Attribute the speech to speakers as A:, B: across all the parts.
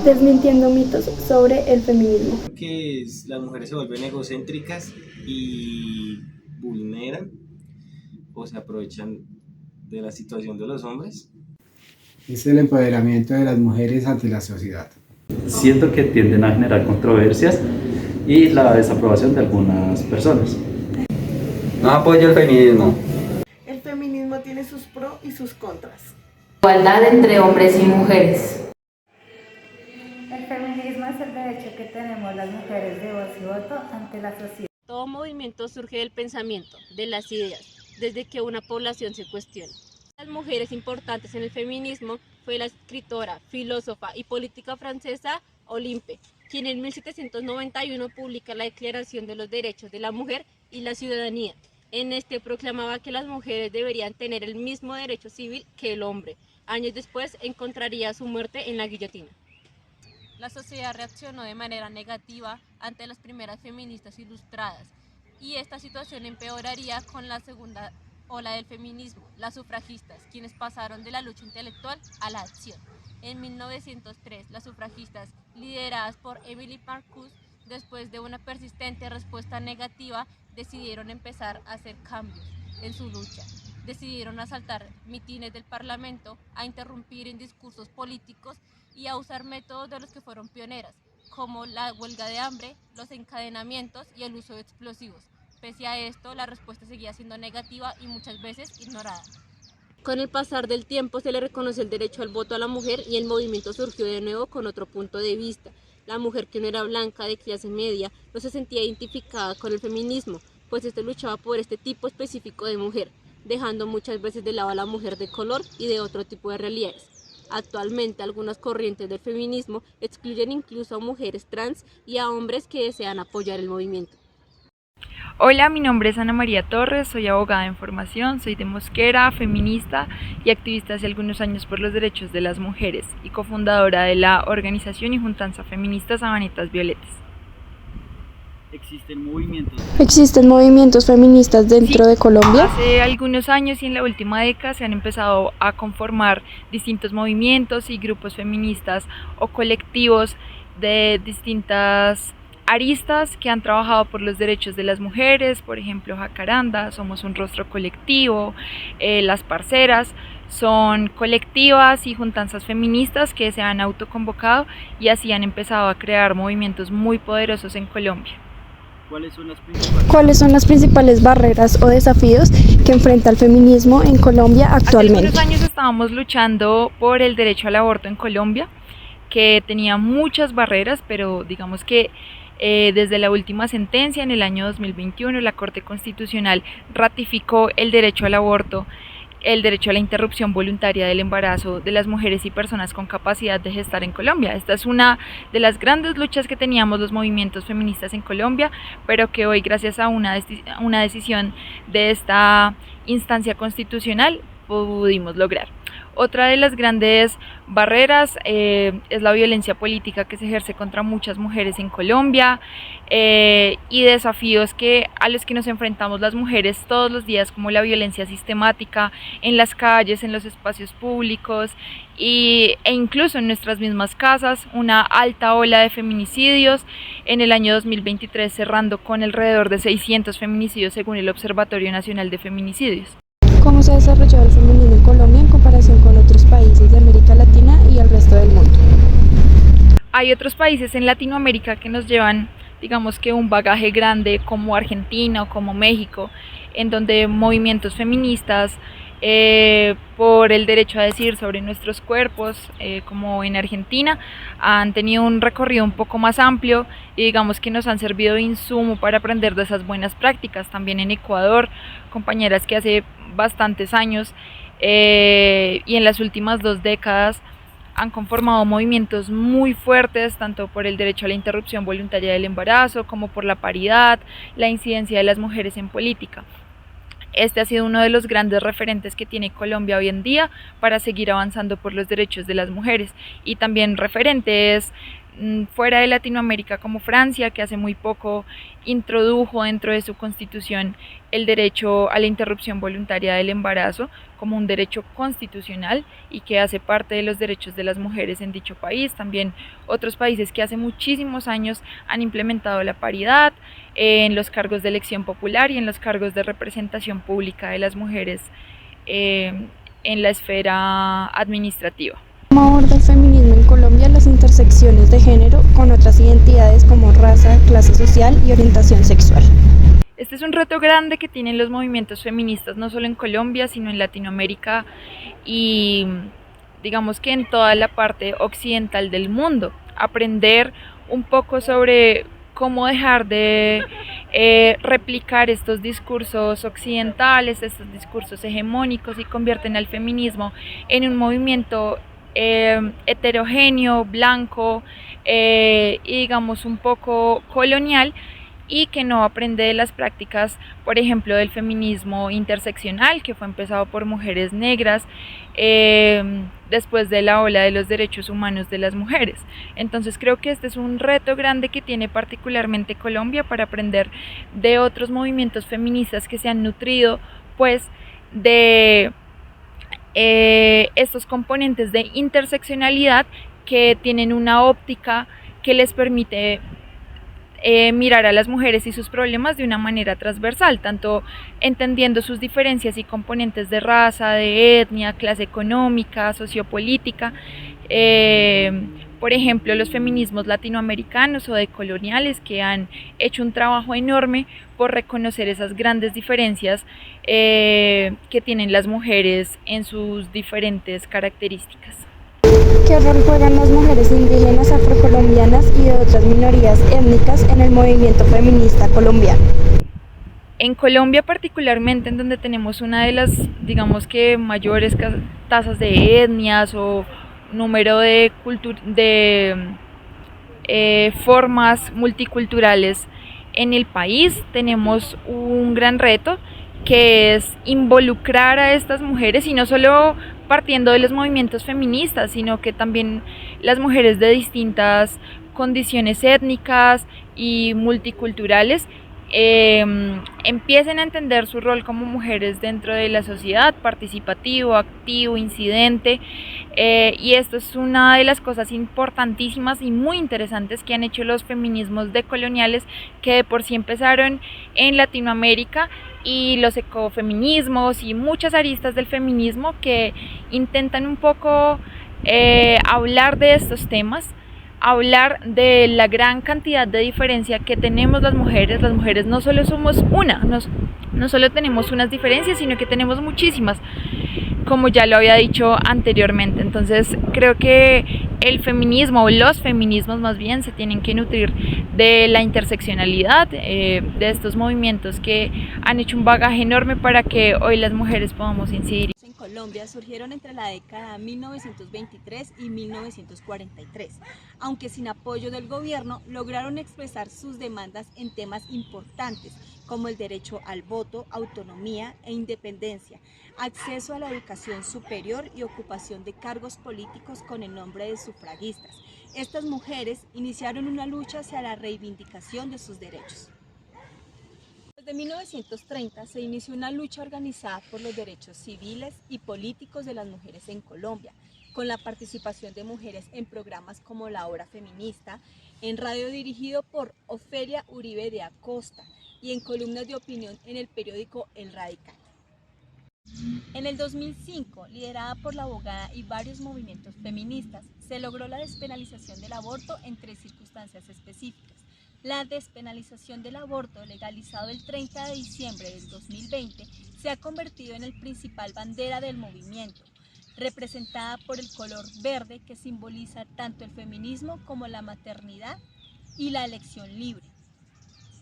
A: Desmintiendo mitos sobre el feminismo.
B: Las mujeres se vuelven egocéntricas y vulneran o se aprovechan de la situación de los hombres.
C: Es el empoderamiento de las mujeres ante la sociedad.
D: Siento que tienden a generar controversias y la desaprobación de algunas personas.
E: No apoyo el feminismo.
F: El feminismo tiene sus pros y sus contras.
G: Igualdad entre hombres y mujeres.
H: El feminismo es el derecho que tenemos las mujeres de voz y voto ante la sociedad.
I: Todo movimiento surge del pensamiento, de las ideas, desde que una población se cuestiona. Las mujeres importantes en el feminismo fue la escritora, filósofa y política francesa Olympe, quien en 1791 publica la Declaración de los Derechos de la Mujer y la Ciudadanía. En este proclamaba que las mujeres deberían tener el mismo derecho civil que el hombre. Años después encontraría su muerte en la guillotina. La sociedad reaccionó de manera negativa ante las primeras feministas ilustradas y esta situación empeoraría con la segunda ola del feminismo, las sufragistas, quienes pasaron de la lucha intelectual a la acción. En 1903, las sufragistas, lideradas por Emily Marcuse, después de una persistente respuesta negativa, decidieron empezar a hacer cambios en su lucha. Decidieron asaltar mitines del Parlamento, a interrumpir en discursos políticos y a usar métodos de los que fueron pioneras, como la huelga de hambre, los encadenamientos y el uso de explosivos. Pese a esto, la respuesta seguía siendo negativa y muchas veces ignorada. Con el pasar del tiempo se le reconoce el derecho al voto a la mujer y el movimiento surgió de nuevo con otro punto de vista. La mujer que no era blanca, de clase media, no se sentía identificada con el feminismo, pues este luchaba por este tipo específico de mujer, dejando muchas veces de lado a la mujer de color y de otro tipo de realidades. Actualmente algunas corrientes del feminismo excluyen incluso a mujeres trans y a hombres que desean apoyar el movimiento.
J: Hola, mi nombre es Ana María Torres, soy abogada en formación, soy de Mosquera, feminista y activista hace algunos años por los derechos de las mujeres y cofundadora de la organización y juntanza feminista Sabanitas Violetas.
A: ¿Existen movimientos feministas dentro de Colombia?
J: Hace algunos años y en la última década se han empezado a conformar distintos movimientos y grupos feministas o colectivos de distintas aristas que han trabajado por los derechos de las mujeres, por ejemplo Jacaranda, Somos un Rostro Colectivo, Las Parceras, son colectivas y juntanzas feministas que se han autoconvocado y así han empezado a crear movimientos muy poderosos en Colombia.
A: ¿Cuáles son las principales barreras o desafíos que enfrenta el feminismo en Colombia actualmente?
J: Hace algunos años estábamos luchando por el derecho al aborto en Colombia, que tenía muchas barreras, pero digamos que desde la última sentencia en el año 2021 la Corte Constitucional ratificó el derecho al aborto, el derecho a la interrupción voluntaria del embarazo de las mujeres y personas con capacidad de gestar en Colombia. Esta es una de las grandes luchas que teníamos los movimientos feministas en Colombia, pero que hoy gracias a una decisión de esta instancia constitucional pudimos lograr. Otra de las grandes barreras es la violencia política que se ejerce contra muchas mujeres en Colombia y desafíos a los que nos enfrentamos las mujeres todos los días, como la violencia sistemática en las calles, en los espacios públicos e incluso en nuestras mismas casas, una alta ola de feminicidios en el año 2023 cerrando con alrededor de 600 feminicidios según el Observatorio Nacional de Feminicidios.
A: ¿Cómo se ha desarrollado el feminismo en Colombia en comparación con otros países de América Latina y el resto del mundo?
J: Hay otros países en Latinoamérica que nos llevan, digamos que un bagaje grande como Argentina o como México, en donde movimientos feministas por el derecho a decidir sobre nuestros cuerpos, como en Argentina, han tenido un recorrido un poco más amplio y digamos que nos han servido de insumo para aprender de esas buenas prácticas. También en Ecuador, compañeras que hace bastantes años y en las últimas 2 décadas han conformado movimientos muy fuertes, tanto por el derecho a la interrupción voluntaria del embarazo como por la paridad, la incidencia de las mujeres en política. Este ha sido uno de los grandes referentes que tiene Colombia hoy en día para seguir avanzando por los derechos de las mujeres, y también referentes fuera de Latinoamérica como Francia, que hace muy poco introdujo dentro de su constitución el derecho a la interrupción voluntaria del embarazo como un derecho constitucional y que hace parte de los derechos de las mujeres en dicho país. También otros países que hace muchísimos años han implementado la paridad en los cargos de elección popular y en los cargos de representación pública de las mujeres en la esfera administrativa.
A: ¿Cómo aborda el feminismo en Colombia las intersecciones de género con otras identidades como raza, clase social y orientación sexual?
J: Este es un reto grande que tienen los movimientos feministas, no solo en Colombia, sino en Latinoamérica y digamos que en toda la parte occidental del mundo. Aprender un poco sobre cómo dejar de replicar estos discursos occidentales, estos discursos hegemónicos y convierten al feminismo en un movimiento heterogéneo, blanco y digamos un poco colonial y que no aprende de las prácticas, por ejemplo, del feminismo interseccional que fue empezado por mujeres negras después de la ola de los derechos humanos de las mujeres. Entonces creo que este es un reto grande que tiene particularmente Colombia para aprender de otros movimientos feministas que se han nutrido pues de estos componentes de interseccionalidad que tienen una óptica que les permite mirar a las mujeres y sus problemas de una manera transversal, tanto entendiendo sus diferencias y componentes de raza, de etnia, clase económica, sociopolítica, por ejemplo los feminismos latinoamericanos o decoloniales que han hecho un trabajo enorme por reconocer esas grandes diferencias que tienen las mujeres en sus diferentes características.
A: ¿Qué rol juegan las mujeres indígenas, afrocolombianas y de otras minorías étnicas en el movimiento feminista colombiano?
J: En Colombia particularmente, en donde tenemos una de las, digamos que mayores tasas de etnias o número de formas multiculturales en el país, tenemos un gran reto que es involucrar a estas mujeres y no solo partiendo de los movimientos feministas, sino que también las mujeres de distintas condiciones étnicas y multiculturales empiecen a entender su rol como mujeres dentro de la sociedad, participativo, activo, incidente, y esto es una de las cosas importantísimas y muy interesantes que han hecho los feminismos decoloniales, que de por sí empezaron en Latinoamérica, y los ecofeminismos y muchas aristas del feminismo que intentan un poco hablar de estos temas, hablar de la gran cantidad de diferencia que tenemos las mujeres no solo somos una, no solo tenemos unas diferencias, sino que tenemos muchísimas, como ya lo había dicho anteriormente. Entonces creo que el feminismo, o los feminismos más bien, se tienen que nutrir de la interseccionalidad, de estos movimientos que han hecho un bagaje enorme para que hoy las mujeres podamos incidir.
K: En Colombia surgieron entre la década de 1923 y 1943, aunque sin apoyo del gobierno lograron expresar sus demandas en temas importantes como el derecho al voto, autonomía e independencia, acceso a la educación superior y ocupación de cargos políticos con el nombre de sufragistas. Estas mujeres iniciaron una lucha hacia la reivindicación de sus derechos. Desde 1930 se inició una lucha organizada por los derechos civiles y políticos de las mujeres en Colombia, con la participación de mujeres en programas como La Hora Feminista, en radio dirigido por Ofelia Uribe de Acosta y en columnas de opinión en el periódico El Radical. En el 2005, liderada por la abogada y varios movimientos feministas, se logró la despenalización del aborto en 3 circunstancias específicas. La despenalización del aborto, legalizado el 30 de diciembre del 2020, se ha convertido en el principal bandera del movimiento, representada por el color verde que simboliza tanto el feminismo como la maternidad y la elección libre.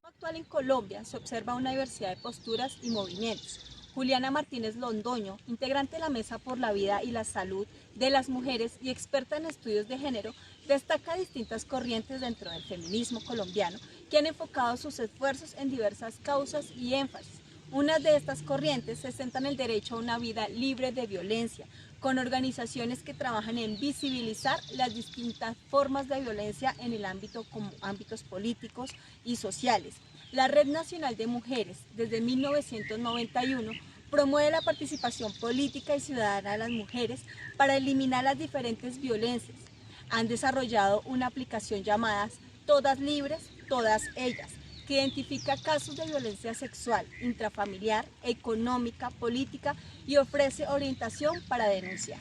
K: Actual en Colombia se observa una diversidad de posturas y movimientos. Juliana Martínez Londoño, integrante de la Mesa por la Vida y la Salud de las Mujeres y experta en estudios de género, destaca distintas corrientes dentro del feminismo colombiano que han enfocado sus esfuerzos en diversas causas y énfasis. Una de estas corrientes se centra en el derecho a una vida libre de violencia, con organizaciones que trabajan en visibilizar las distintas formas de violencia en el ámbito como ámbitos políticos y sociales. La Red Nacional de Mujeres, desde 1991, promueve la participación política y ciudadana de las mujeres para eliminar las diferentes violencias. Han desarrollado una aplicación llamada Todas Libres, Todas Ellas, que identifica casos de violencia sexual, intrafamiliar, económica, política y ofrece orientación para denunciar.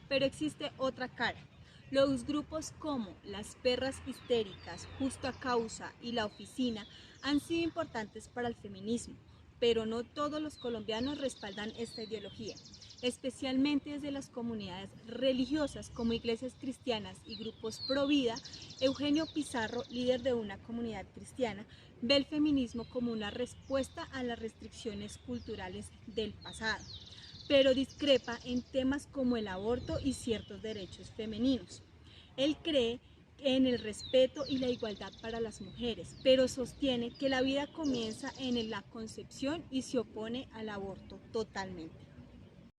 K: Pero existe otra cara. Los grupos como las Perras Histéricas, Justa Causa y La Oficina han sido importantes para el feminismo, pero no todos los colombianos respaldan esta ideología, especialmente desde las comunidades religiosas como iglesias cristianas y grupos pro vida. Eugenio Pizarro, líder de una comunidad cristiana, ve el feminismo como una respuesta a las restricciones culturales del pasado, pero discrepa en temas como el aborto y ciertos derechos femeninos. Él cree en el respeto y la igualdad para las mujeres, pero sostiene que la vida comienza en la concepción y se opone al aborto totalmente.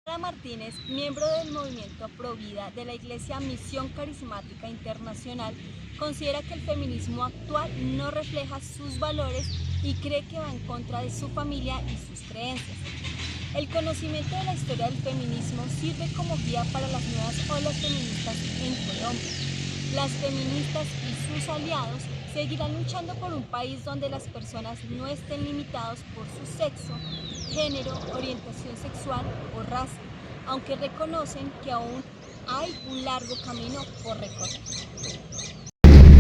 K: Sara Martínez, miembro del movimiento Provida de la Iglesia Misión Carismática Internacional, considera que el feminismo actual no refleja sus valores y cree que va en contra de su familia y sus creencias. El conocimiento de la historia del feminismo sirve como guía para las nuevas olas feministas en Colombia. Las feministas y sus aliados seguirán luchando por un país donde las personas no estén limitadas por su sexo, género, orientación sexual o raza, aunque reconocen que aún hay un largo camino por recorrer.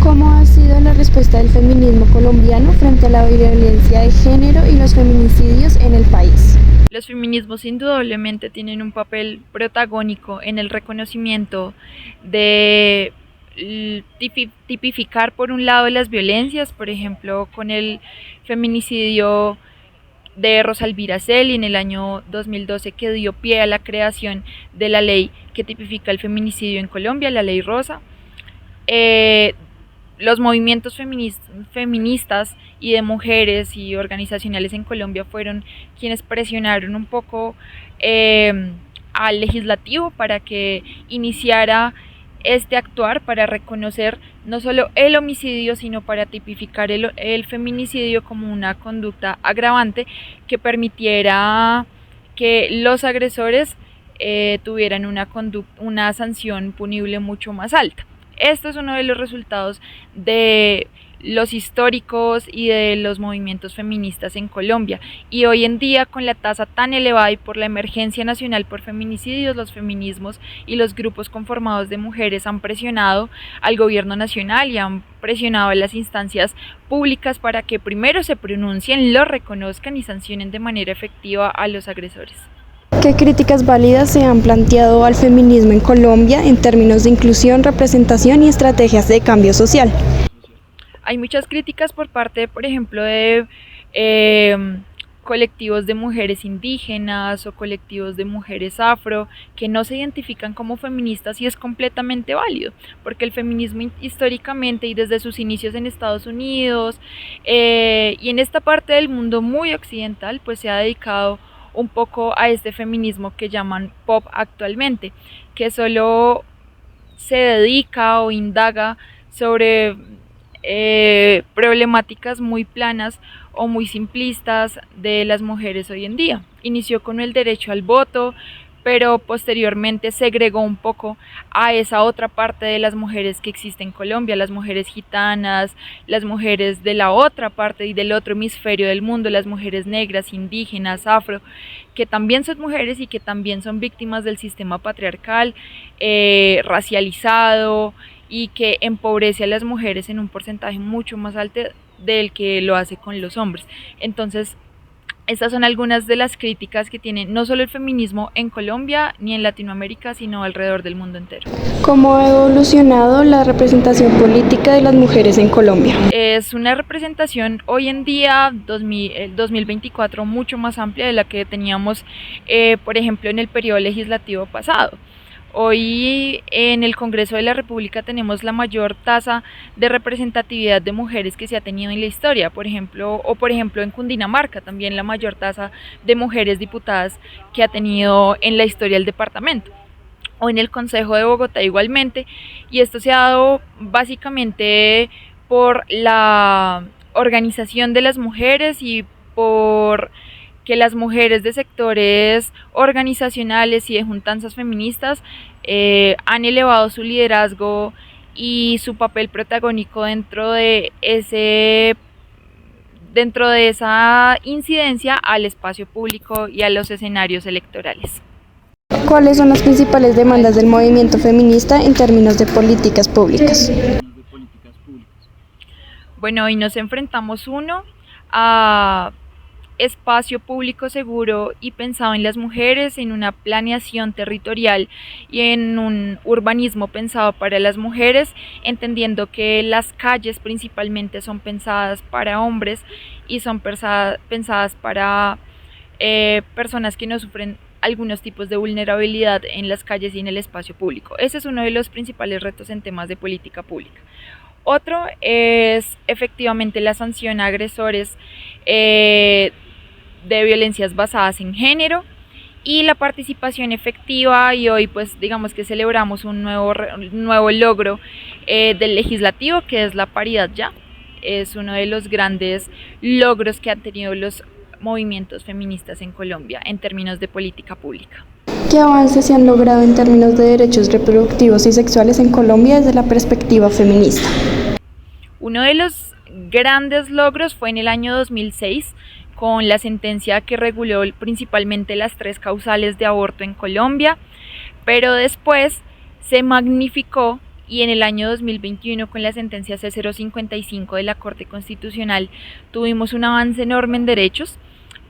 A: ¿Cómo ha sido la respuesta del feminismo colombiano frente a la violencia de género y los feminicidios en el país?
J: Los feminismos indudablemente tienen un papel protagónico en el reconocimiento de tipificar por un lado las violencias, por ejemplo con el feminicidio de Rosa Elvira Celi en el año 2012, que dio pie a la creación de la ley que tipifica el feminicidio en Colombia, la ley Rosa. Los movimientos feministas y de mujeres y organizacionales en Colombia fueron quienes presionaron un poco al legislativo para que iniciara este actuar, para reconocer no solo el homicidio, sino para tipificar el feminicidio como una conducta agravante que permitiera que los agresores tuvieran una sanción punible mucho más alta. Esto es uno de los resultados de los históricos y de los movimientos feministas en Colombia, y hoy en día, con la tasa tan elevada y por la emergencia nacional por feminicidios, los feminismos y los grupos conformados de mujeres han presionado al gobierno nacional y han presionado a las instancias públicas para que primero se pronuncien, lo reconozcan y sancionen de manera efectiva a los agresores.
A: ¿Qué críticas válidas se han planteado al feminismo en Colombia en términos de inclusión, representación y estrategias de cambio social?
J: Hay muchas críticas por parte, por ejemplo, de colectivos de mujeres indígenas o colectivos de mujeres afro que no se identifican como feministas, y es completamente válido, porque el feminismo históricamente y desde sus inicios en Estados Unidos y en esta parte del mundo muy occidental, pues se ha dedicado un poco a este feminismo que llaman pop actualmente, que solo se dedica o indaga sobre problemáticas muy planas o muy simplistas de las mujeres hoy en día. Inició con el derecho al voto, pero posteriormente segregó un poco a esa otra parte de las mujeres que existe en Colombia, las mujeres gitanas, las mujeres de la otra parte y del otro hemisferio del mundo, las mujeres negras, indígenas, afro, que también son mujeres y que también son víctimas del sistema patriarcal, racializado, y que empobrece a las mujeres en un porcentaje mucho más alto del que lo hace con los hombres. Entonces, estas son algunas de las críticas que tiene no solo el feminismo en Colombia ni en Latinoamérica, sino alrededor del mundo entero.
A: ¿Cómo ha evolucionado la representación política de las mujeres en Colombia?
J: Es una representación hoy en día, 2024, mucho más amplia de la que teníamos, por ejemplo, en el periodo legislativo pasado. Hoy en el Congreso de la República tenemos la mayor tasa de representatividad de mujeres que se ha tenido en la historia, por ejemplo en Cundinamarca también la mayor tasa de mujeres diputadas que ha tenido en la historia del departamento, o en el Consejo de Bogotá igualmente, y esto se ha dado básicamente por la organización de las mujeres y por que las mujeres de sectores organizacionales y de juntanzas feministas han elevado su liderazgo y su papel protagónico dentro de esa incidencia al espacio público y a los escenarios electorales.
A: ¿Cuáles son las principales demandas del movimiento feminista en términos de políticas públicas?
J: Bueno, hoy nos enfrentamos a espacio público seguro y pensado en las mujeres, en una planeación territorial y en un urbanismo pensado para las mujeres, entendiendo que las calles principalmente son pensadas para hombres y son pensadas para personas que no sufren algunos tipos de vulnerabilidad en las calles y en el espacio público. Ese es uno de los principales retos en temas de política pública. Otro es efectivamente la sanción a agresores de violencias basadas en género y la participación efectiva, y hoy pues digamos que celebramos un nuevo logro del legislativo, que es la paridad ya. Es uno de los grandes logros que han tenido los movimientos feministas en Colombia en términos de política pública.
A: ¿Qué avances se han logrado en términos de derechos reproductivos y sexuales en Colombia desde la perspectiva feminista?
J: Uno de los grandes logros fue en el año 2006 con la sentencia que reguló principalmente las 3 causales de aborto en Colombia, pero después se magnificó y en el año 2021 con la sentencia C055 de la Corte Constitucional tuvimos un avance enorme en derechos,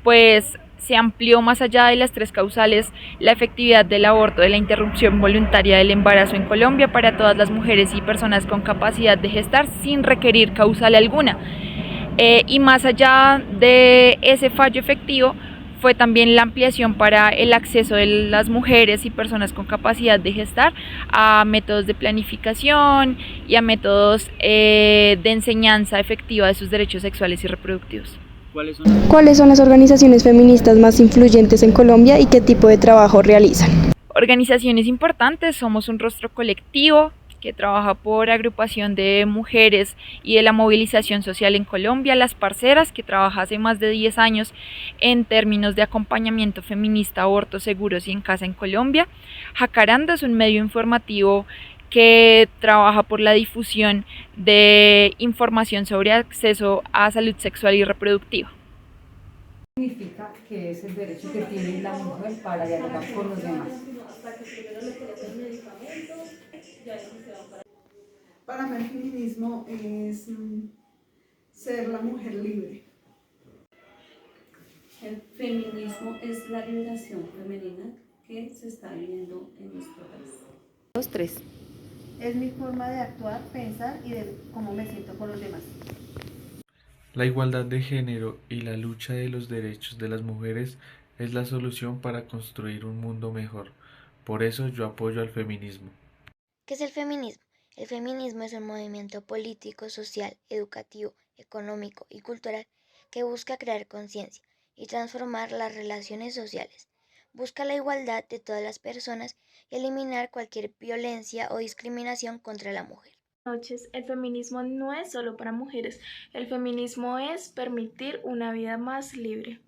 J: pues se amplió más allá de las 3 causales la efectividad del aborto, de la interrupción voluntaria del embarazo en Colombia para todas las mujeres y personas con capacidad de gestar sin requerir causal alguna. Y más allá de ese fallo efectivo fue también la ampliación para el acceso de las mujeres y personas con capacidad de gestar a métodos de planificación y a métodos de enseñanza efectiva de sus derechos sexuales y reproductivos.
A: ¿Cuáles son las organizaciones feministas más influyentes en Colombia y qué tipo de trabajo realizan?
J: Organizaciones importantes, somos un rostro colectivo que trabaja por agrupación de mujeres y de la movilización social en Colombia, Las Parceras, que trabaja hace más de 10 años en términos de acompañamiento feminista, abortos seguros y en casa en Colombia. Jacaranda es un medio informativo que trabaja por la difusión de información sobre acceso a salud sexual y reproductiva.
L: Significa que es el derecho que tiene la mujer para dialogar con los demás.
F: Para mí el feminismo es ser la mujer libre.
M: El feminismo es la liberación femenina que se está viviendo en nuestro país.
A: 2, 3.
N: Es mi forma de actuar, pensar y de cómo me siento con los demás.
O: La igualdad de género y la lucha de los derechos de las mujeres es la solución para construir un mundo mejor. Por eso yo apoyo al feminismo.
P: ¿Qué es el feminismo? El feminismo es un movimiento político, social, educativo, económico y cultural que busca crear conciencia y transformar las relaciones sociales. Busca la igualdad de todas las personas y eliminar cualquier violencia o discriminación contra la mujer.
Q: Noches, el feminismo no es solo para mujeres, el feminismo es permitir una vida más libre.